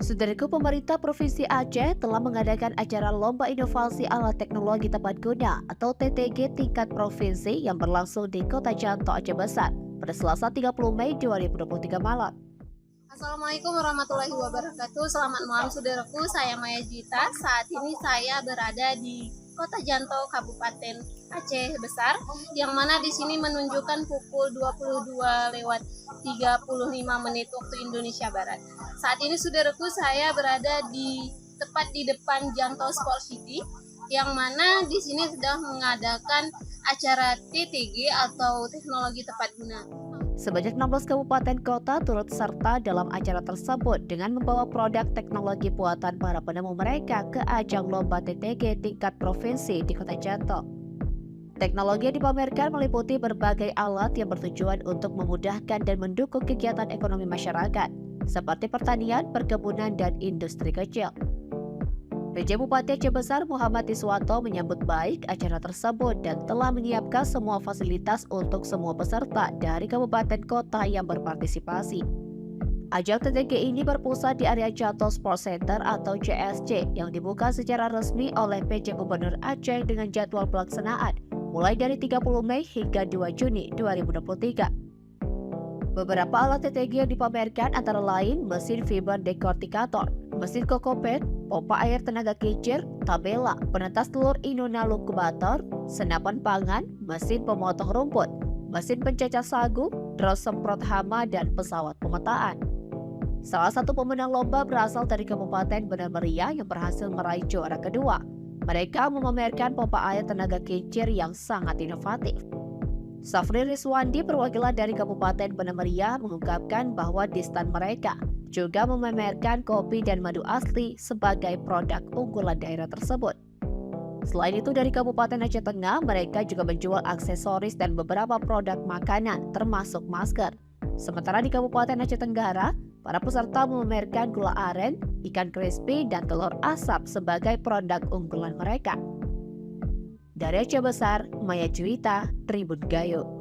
Saudaraku, pemerintah Provinsi Aceh telah mengadakan acara Lomba Inovasi Alat Teknologi Tepat Guna atau TTG tingkat provinsi yang berlangsung di Kota Janto, Aceh Besar pada Selasa 30 Mei 2023 malam. Assalamualaikum warahmatullahi wabarakatuh. Selamat malam saudaraku, saya Maya Juwita. Saat ini saya berada di Kota Janto, Kabupaten Aceh Besar, yang mana di sini menunjukkan pukul 22:35 waktu Indonesia Barat. Saat ini saudaraku, saya berada tepat di depan Janto Sport City, yang mana di sini sedang mengadakan acara TTG atau Teknologi Tepat Guna. Sebanyak 16 kabupaten kota turut serta dalam acara tersebut dengan membawa produk teknologi buatan para penemu mereka ke ajang lomba TTG tingkat provinsi di Kota Janto. Teknologi yang dipamerkan meliputi berbagai alat yang bertujuan untuk memudahkan dan mendukung kegiatan ekonomi masyarakat, seperti pertanian, perkebunan, dan industri kecil. PJ Bupati Aceh Besar Muhammad Iswanto menyambut baik acara tersebut dan telah menyiapkan semua fasilitas untuk semua peserta dari kabupaten kota yang berpartisipasi. Ajang TTG ini berpusat di area Janto Sport Center atau JSC yang dibuka secara resmi oleh PJ Gubernur Aceh dengan jadwal pelaksanaan mulai dari 30 Mei hingga 2 Juni 2023. Beberapa alat TTG yang dipamerkan antara lain mesin fiber dekortikator, mesin kokopet, pompa air tenaga kincir, tabela, penetas telur incubator, senapan pangan, mesin pemotong rumput, mesin pencacah sagu, drone semprot hama, dan pesawat pemetaan. Salah satu pemenang lomba berasal dari Kabupaten Benar Meriah yang berhasil meraih juara kedua. Mereka memamerkan pompa air tenaga kincir yang sangat inovatif. Safri Rizwandi, perwakilan dari Kabupaten Benar Meriah, mengungkapkan bahwa di stand mereka juga memamerkan kopi dan madu asli sebagai produk unggulan daerah tersebut. Selain itu, dari Kabupaten Aceh Tengah, mereka juga menjual aksesoris dan beberapa produk makanan termasuk masker. Sementara di Kabupaten Aceh Tenggara, para peserta memamerkan gula aren, ikan crispy, dan telur asap sebagai produk unggulan mereka. Dari Aceh Besar, Maya Juwita, Tribun Gayo.